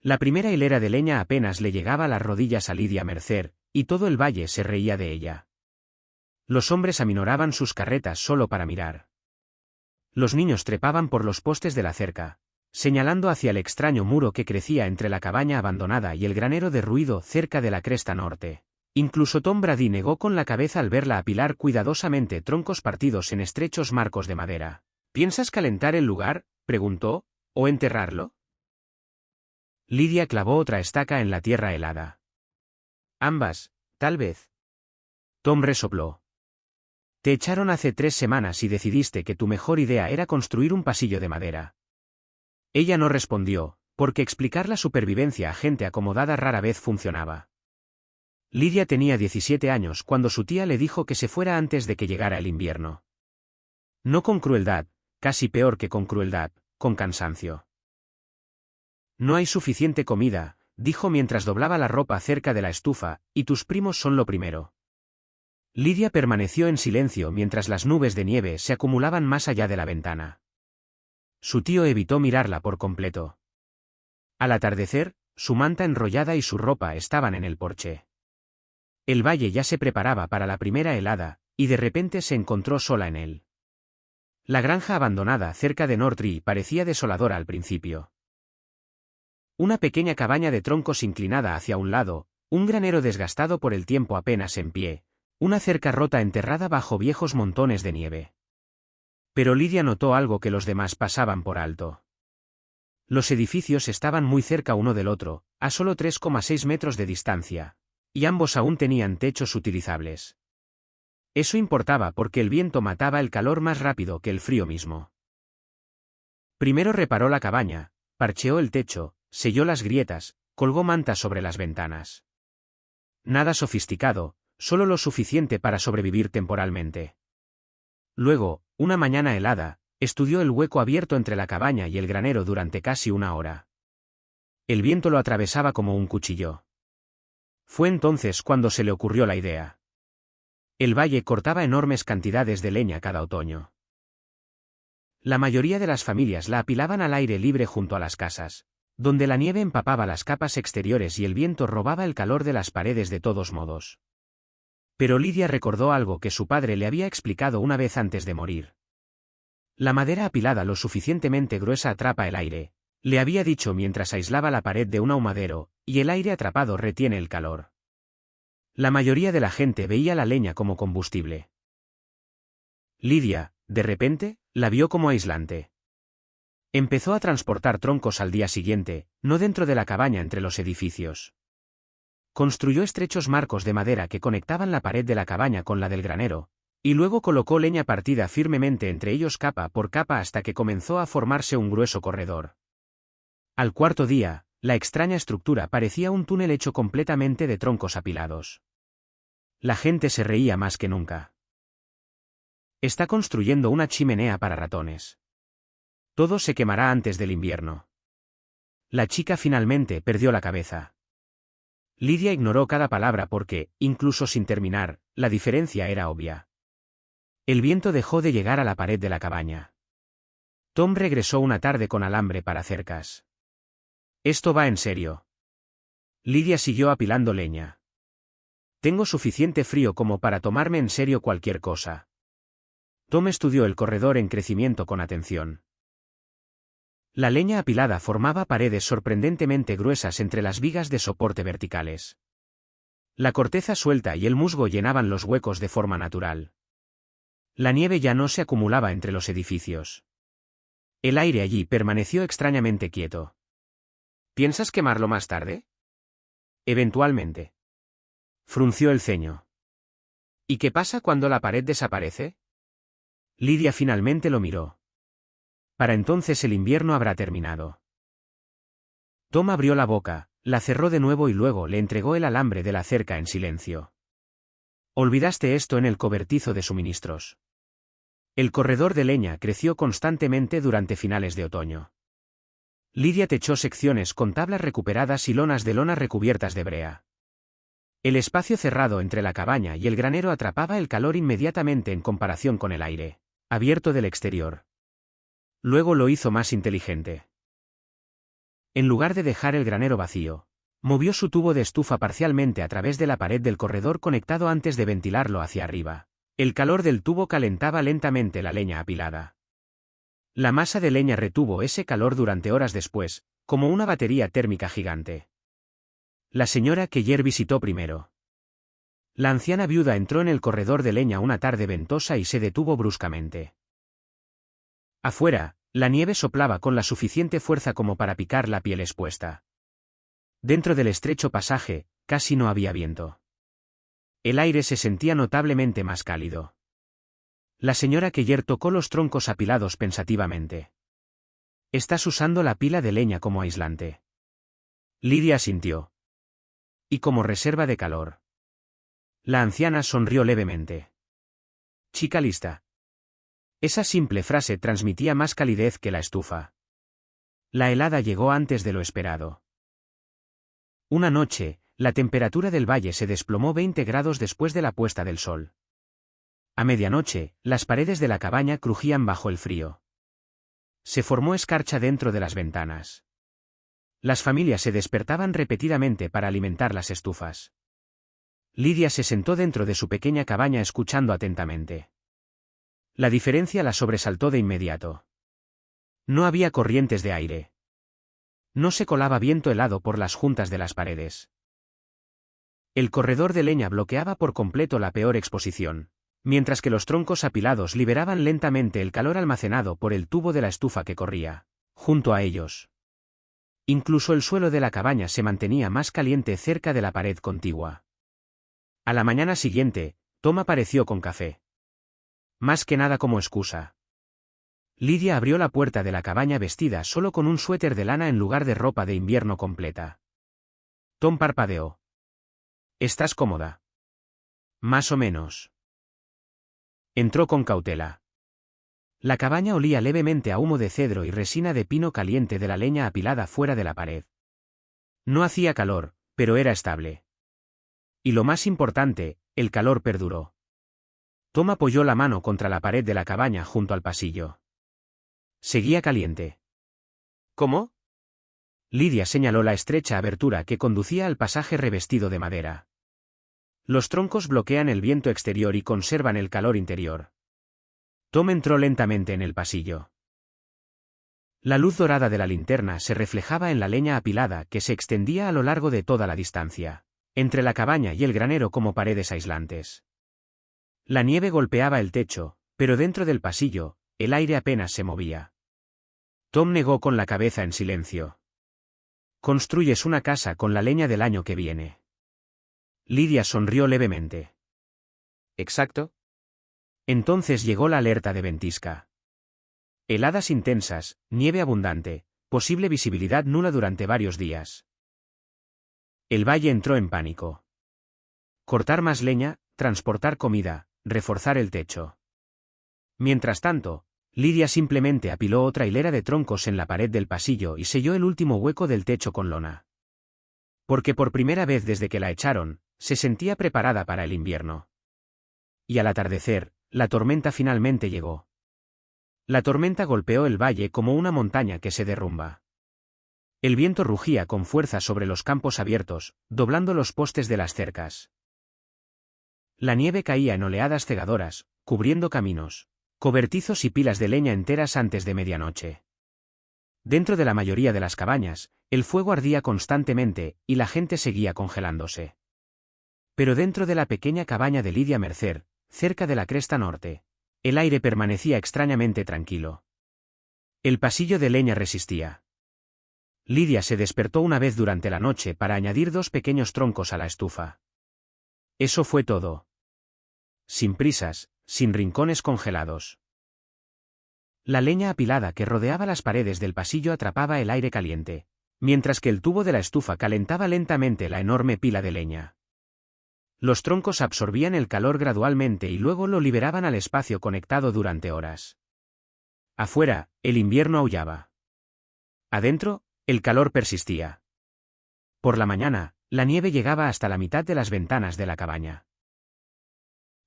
La primera hilera de leña apenas le llegaba a las rodillas a Lidia Mercer, y todo el valle se reía de ella. Los hombres aminoraban sus carretas solo para mirar. Los niños trepaban por los postes de la cerca, señalando hacia el extraño muro que crecía entre la cabaña abandonada y el granero derruido cerca de la cresta norte. Incluso Tom Brady negó con la cabeza al verla apilar cuidadosamente troncos partidos en estrechos marcos de madera. ¿Piensas calentar el lugar?, preguntó, ¿o enterrarlo? Lidia clavó otra estaca en la tierra helada. Ambas, tal vez. Tom resopló. Te echaron hace 3 semanas y decidiste que tu mejor idea era construir un pasillo de madera. Ella no respondió, porque explicar la supervivencia a gente acomodada rara vez funcionaba. Lidia tenía 17 años cuando su tía le dijo que se fuera antes de que llegara el invierno. No con crueldad, casi peor que con crueldad, con cansancio. No hay suficiente comida, dijo mientras doblaba la ropa cerca de la estufa, y tus primos son lo primero. Lidia permaneció en silencio mientras las nubes de nieve se acumulaban más allá de la ventana. Su tío evitó mirarla por completo. Al atardecer, su manta enrollada y su ropa estaban en el porche. El valle ya se preparaba para la primera helada, y de repente se encontró sola en él. La granja abandonada cerca de Nortree parecía desoladora al principio. Una pequeña cabaña de troncos inclinada hacia un lado, un granero desgastado por el tiempo apenas en pie, una cerca rota enterrada bajo viejos montones de nieve. Pero Lidia notó algo que los demás pasaban por alto. Los edificios estaban muy cerca uno del otro, a solo 3,6 metros de distancia, y ambos aún tenían techos utilizables. Eso importaba porque el viento mataba el calor más rápido que el frío mismo. Primero reparó la cabaña, parcheó el techo, selló las grietas, colgó mantas sobre las ventanas. Nada sofisticado, solo lo suficiente para sobrevivir temporalmente. Luego, una mañana helada, estudió el hueco abierto entre la cabaña y el granero durante casi 1 hora. El viento lo atravesaba como un cuchillo. Fue entonces cuando se le ocurrió la idea. El valle cortaba enormes cantidades de leña cada otoño. La mayoría de las familias la apilaban al aire libre junto a las casas, donde la nieve empapaba las capas exteriores y el viento robaba el calor de las paredes de todos modos. Pero Lidia recordó algo que su padre le había explicado una vez antes de morir. La madera apilada lo suficientemente gruesa atrapa el aire, le había dicho mientras aislaba la pared de un ahumadero, y el aire atrapado retiene el calor. La mayoría de la gente veía la leña como combustible. Lidia, de repente, la vio como aislante. Empezó a transportar troncos al día siguiente, no dentro de la cabaña entre los edificios. Construyó estrechos marcos de madera que conectaban la pared de la cabaña con la del granero, y luego colocó leña partida firmemente entre ellos capa por capa hasta que comenzó a formarse un grueso corredor. Al 4.º día, la extraña estructura parecía un túnel hecho completamente de troncos apilados. La gente se reía más que nunca. Está construyendo una chimenea para ratones. Todo se quemará antes del invierno. La chica finalmente perdió la cabeza. Lidia ignoró cada palabra porque, incluso sin terminar, la diferencia era obvia. El viento dejó de llegar a la pared de la cabaña. Tom regresó una tarde con alambre para cercas. Esto va en serio. Lidia siguió apilando leña. Tengo suficiente frío como para tomarme en serio cualquier cosa. Tom estudió el corredor en crecimiento con atención. La leña apilada formaba paredes sorprendentemente gruesas entre las vigas de soporte verticales. La corteza suelta y el musgo llenaban los huecos de forma natural. La nieve ya no se acumulaba entre los edificios. El aire allí permaneció extrañamente quieto. ¿Piensas quemarlo más tarde? Eventualmente. Frunció el ceño. ¿Y qué pasa cuando la pared desaparece? Lidia finalmente lo miró. Para entonces el invierno habrá terminado. Tom abrió la boca, la cerró de nuevo y luego le entregó el alambre de la cerca en silencio. Olvidaste esto en el cobertizo de suministros. El corredor de leña creció constantemente durante finales de otoño. Lidia techó secciones con tablas recuperadas y lonas de lona recubiertas de brea. El espacio cerrado entre la cabaña y el granero atrapaba el calor inmediatamente en comparación con el aire abierto del exterior. Luego lo hizo más inteligente. En lugar de dejar el granero vacío, movió su tubo de estufa parcialmente a través de la pared del corredor conectado antes de ventilarlo hacia arriba. El calor del tubo calentaba lentamente la leña apilada. La masa de leña retuvo ese calor durante horas después, como una batería térmica gigante. La señora Keller visitó primero. La anciana viuda entró en el corredor de leña una tarde ventosa y se detuvo bruscamente. Afuera, la nieve soplaba con la suficiente fuerza como para picar la piel expuesta. Dentro del estrecho pasaje, casi no había viento. El aire se sentía notablemente más cálido. La señora Keller tocó los troncos apilados pensativamente. «Estás usando la pila de leña como aislante». Lidia asintió. «Y como reserva de calor». La anciana sonrió levemente. «Chica lista». Esa simple frase transmitía más calidez que la estufa. La helada llegó antes de lo esperado. Una noche, la temperatura del valle se desplomó 20 grados después de la puesta del sol. A medianoche, las paredes de la cabaña crujían bajo el frío. Se formó escarcha dentro de las ventanas. Las familias se despertaban repetidamente para alimentar las estufas. Lidia se sentó dentro de su pequeña cabaña escuchando atentamente. La diferencia la sobresaltó de inmediato. No había corrientes de aire. No se colaba viento helado por las juntas de las paredes. El corredor de leña bloqueaba por completo la peor exposición, mientras que los troncos apilados liberaban lentamente el calor almacenado por el tubo de la estufa que corría junto a ellos. Incluso el suelo de la cabaña se mantenía más caliente cerca de la pared contigua. A la mañana siguiente, Tom apareció con café. Más que nada como excusa. Lidia abrió la puerta de la cabaña vestida solo con un suéter de lana en lugar de ropa de invierno completa. Tom parpadeó. ¿Estás cómoda? Más o menos. Entró con cautela. La cabaña olía levemente a humo de cedro y resina de pino caliente de la leña apilada fuera de la pared. No hacía calor, pero era estable. Y lo más importante, el calor perduró. Tom apoyó la mano contra la pared de la cabaña junto al pasillo. Seguía caliente. ¿Cómo? Lidia señaló la estrecha abertura que conducía al pasaje revestido de madera. Los troncos bloquean el viento exterior y conservan el calor interior. Tom entró lentamente en el pasillo. La luz dorada de la linterna se reflejaba en la leña apilada que se extendía a lo largo de toda la distancia, entre la cabaña y el granero como paredes aislantes. La nieve golpeaba el techo, pero dentro del pasillo, el aire apenas se movía. Tom negó con la cabeza en silencio. «Construyes una casa con la leña del año que viene». Lidia sonrió levemente. «¿Exacto?» Entonces llegó la alerta de ventisca. Heladas intensas, nieve abundante, posible visibilidad nula durante varios días. El valle entró en pánico. Cortar más leña, transportar comida, reforzar el techo. Mientras tanto, Lidia simplemente apiló otra hilera de troncos en la pared del pasillo y selló el último hueco del techo con lona. Porque por primera vez desde que la echaron, se sentía preparada para el invierno. Y al atardecer, la tormenta finalmente llegó. La tormenta golpeó el valle como una montaña que se derrumba. El viento rugía con fuerza sobre los campos abiertos, doblando los postes de las cercas. La nieve caía en oleadas cegadoras, cubriendo caminos, cobertizos y pilas de leña enteras antes de medianoche. Dentro de la mayoría de las cabañas, el fuego ardía constantemente, y la gente seguía congelándose. Pero dentro de la pequeña cabaña de Lidia Mercer, cerca de la cresta norte, el aire permanecía extrañamente tranquilo. El pasillo de leña resistía. Lidia se despertó una vez durante la noche para añadir 2 pequeños troncos a la estufa. Eso fue todo. Sin prisas, sin rincones congelados. La leña apilada que rodeaba las paredes del pasillo atrapaba el aire caliente, mientras que el tubo de la estufa calentaba lentamente la enorme pila de leña. Los troncos absorbían el calor gradualmente y luego lo liberaban al espacio conectado durante horas. Afuera, el invierno aullaba. Adentro, el calor persistía. Por la mañana, la nieve llegaba hasta la mitad de las ventanas de la cabaña.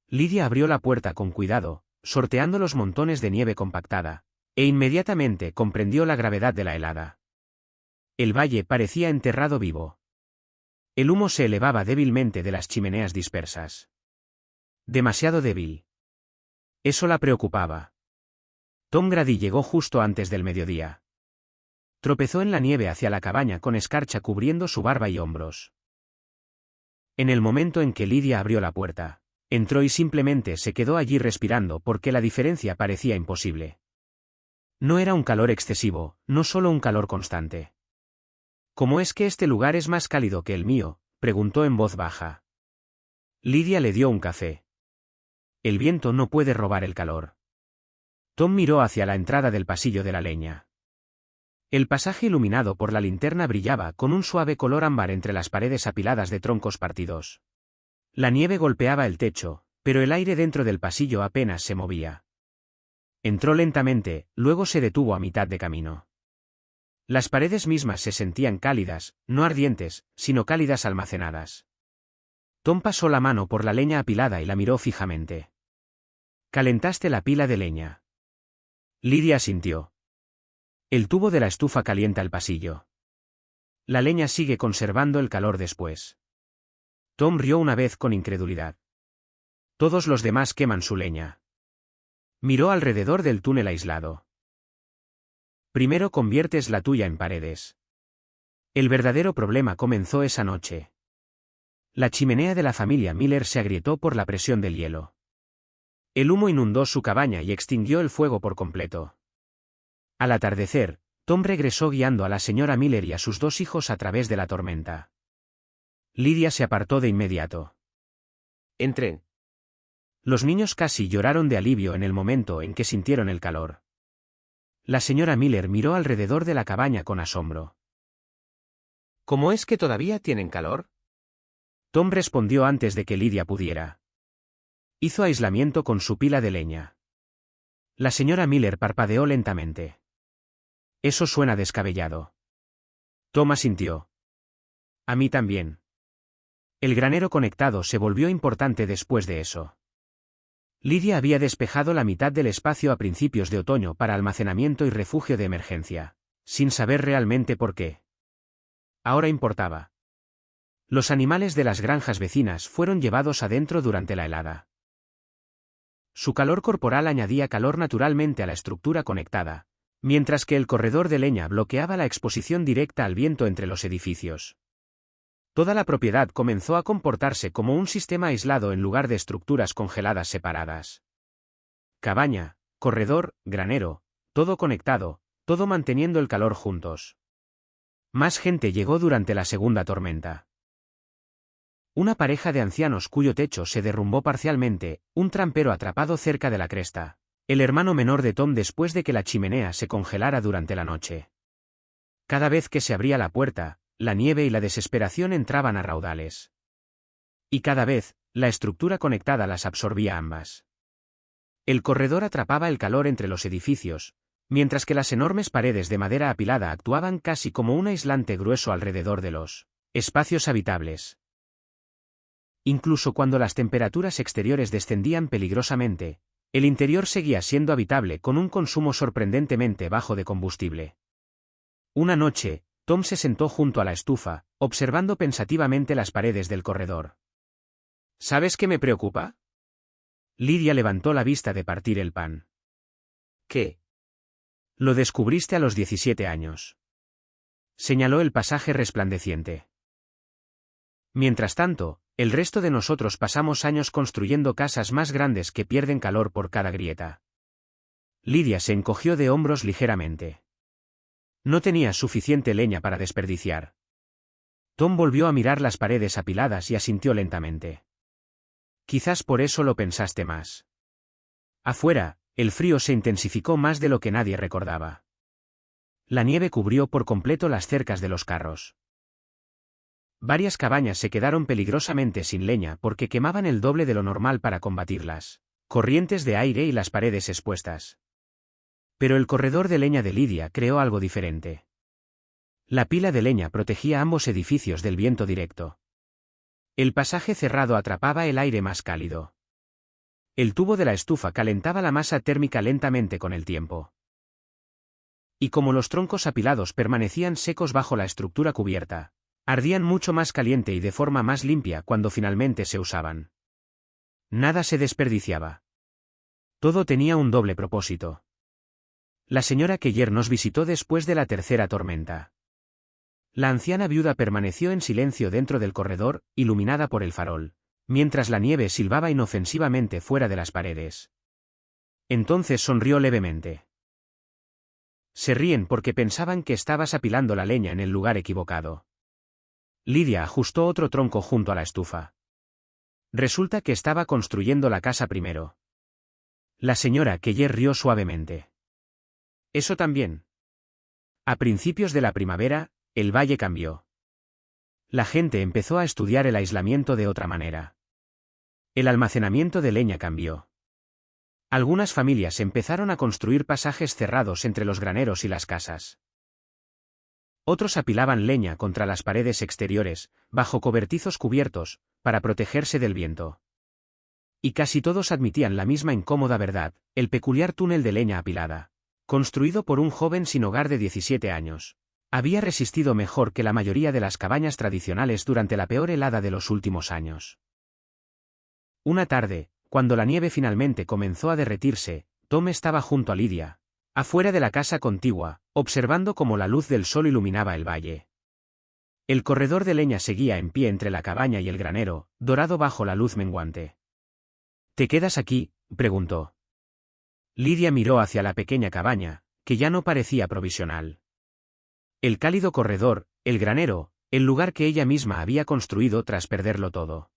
Lidia abrió la puerta con cuidado, sorteando los montones de nieve compactada, e inmediatamente comprendió la gravedad de la helada. El valle parecía enterrado vivo. El humo se elevaba débilmente de las chimeneas dispersas. Demasiado débil. Eso la preocupaba. Tom Grady llegó justo antes del mediodía. Tropezó en la nieve hacia la cabaña con escarcha cubriendo su barba y hombros. En el momento en que Lydia abrió la puerta, entró y simplemente se quedó allí respirando porque la diferencia parecía imposible. No era un calor excesivo, no solo un calor constante. ¿Cómo es que este lugar es más cálido que el mío?, preguntó en voz baja. Lydia le dio un café. El viento no puede robar el calor. Tom miró hacia la entrada del pasillo de la leña. El pasaje iluminado por la linterna brillaba con un suave color ámbar entre las paredes apiladas de troncos partidos. La nieve golpeaba el techo, pero el aire dentro del pasillo apenas se movía. Entró lentamente, luego se detuvo a mitad de camino. Las paredes mismas se sentían cálidas, no ardientes, sino cálidas almacenadas. Tom pasó la mano por la leña apilada y la miró fijamente. «¿Calentaste la pila de leña?» Lydia asintió. El tubo de la estufa calienta el pasillo. La leña sigue conservando el calor después. Tom rió una vez con incredulidad. Todos los demás queman su leña. Miró alrededor del túnel aislado. Primero conviertes la tuya en paredes. El verdadero problema comenzó esa noche. La chimenea de la familia Miller se agrietó por la presión del hielo. El humo inundó su cabaña y extinguió el fuego por completo. Al atardecer, Tom regresó guiando a la señora Miller y a sus 2 hijos a través de la tormenta. Lydia se apartó de inmediato. «Entren». Los niños casi lloraron de alivio en el momento en que sintieron el calor. La señora Miller miró alrededor de la cabaña con asombro. «¿Cómo es que todavía tienen calor?». Tom respondió antes de que Lydia pudiera. Hizo aislamiento con su pila de leña. La señora Miller parpadeó lentamente. «Eso suena descabellado». Tom asintió. «A mí también». El granero conectado se volvió importante después de eso. Lydia había despejado la mitad del espacio a principios de otoño para almacenamiento y refugio de emergencia, sin saber realmente por qué. Ahora importaba. Los animales de las granjas vecinas fueron llevados adentro durante la helada. Su calor corporal añadía calor naturalmente a la estructura conectada, mientras que el corredor de leña bloqueaba la exposición directa al viento entre los edificios. Toda la propiedad comenzó a comportarse como un sistema aislado en lugar de estructuras congeladas separadas. Cabaña, corredor, granero, todo conectado, todo manteniendo el calor juntos. Más gente llegó durante la segunda tormenta. Una pareja de ancianos cuyo techo se derrumbó parcialmente, un trampero atrapado cerca de la cresta, el hermano menor de Tom después de que la chimenea se congelara durante la noche. Cada vez que se abría la puerta, la nieve y la desesperación entraban a raudales. Y cada vez, la estructura conectada las absorbía ambas. El corredor atrapaba el calor entre los edificios, mientras que las enormes paredes de madera apilada actuaban casi como un aislante grueso alrededor de los espacios habitables. Incluso cuando las temperaturas exteriores descendían peligrosamente, el interior seguía siendo habitable con un consumo sorprendentemente bajo de combustible. Una noche, Tom se sentó junto a la estufa, observando pensativamente las paredes del corredor. ¿Sabes qué me preocupa? Lydia levantó la vista de partir el pan. ¿Qué? Lo descubriste a los 17 años. Señaló el pasaje resplandeciente. Mientras tanto, el resto de nosotros pasamos años construyendo casas más grandes que pierden calor por cada grieta. Lydia se encogió de hombros ligeramente. No tenía suficiente leña para desperdiciar. Tom volvió a mirar las paredes apiladas y asintió lentamente. Quizás por eso lo pensaste más. Afuera, el frío se intensificó más de lo que nadie recordaba. La nieve cubrió por completo las cercas de los carros. Varias cabañas se quedaron peligrosamente sin leña porque quemaban el doble de lo normal para combatirlas corrientes de aire y las paredes expuestas. Pero el corredor de leña de Lydia creó algo diferente. La pila de leña protegía ambos edificios del viento directo. El pasaje cerrado atrapaba el aire más cálido. El tubo de la estufa calentaba la masa térmica lentamente con el tiempo. Y como los troncos apilados permanecían secos bajo la estructura cubierta, ardían mucho más caliente y de forma más limpia cuando finalmente se usaban. Nada se desperdiciaba. Todo tenía un doble propósito. La señora Keller nos visitó después de la tercera tormenta. La anciana viuda permaneció en silencio dentro del corredor, iluminada por el farol, mientras la nieve silbaba inofensivamente fuera de las paredes. Entonces sonrió levemente. Se ríen porque pensaban que estabas apilando la leña en el lugar equivocado. Lidia ajustó otro tronco junto a la estufa. Resulta que estaba construyendo la casa primero. La señora Keller rió suavemente. Eso también. A principios de la primavera, el valle cambió. La gente empezó a estudiar el aislamiento de otra manera. El almacenamiento de leña cambió. Algunas familias empezaron a construir pasajes cerrados entre los graneros y las casas. Otros apilaban leña contra las paredes exteriores, bajo cobertizos cubiertos, para protegerse del viento. Y casi todos admitían la misma incómoda verdad, el peculiar túnel de leña apilada, construido por un joven sin hogar de 17 años. Había resistido mejor que la mayoría de las cabañas tradicionales durante la peor helada de los últimos años. Una tarde, cuando la nieve finalmente comenzó a derretirse, Tom estaba junto a Lidia, afuera de la casa contigua, observando cómo la luz del sol iluminaba el valle. El corredor de leña seguía en pie entre la cabaña y el granero, dorado bajo la luz menguante. ¿Te quedas aquí?, preguntó. Lidia miró hacia la pequeña cabaña, que ya no parecía provisional. El cálido corredor, el granero, el lugar que ella misma había construido tras perderlo todo.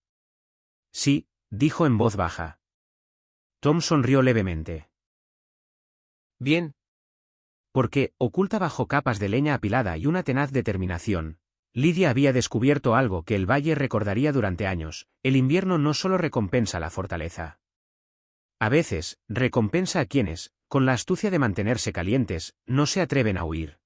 Sí, dijo en voz baja. Tom sonrió levemente. Bien. Porque, oculta bajo capas de leña apilada y una tenaz determinación, Lidia había descubierto algo que el valle recordaría durante años: el invierno no solo recompensa la fortaleza. A veces, recompensa a quienes, con la astucia de mantenerse calientes, no se atreven a huir.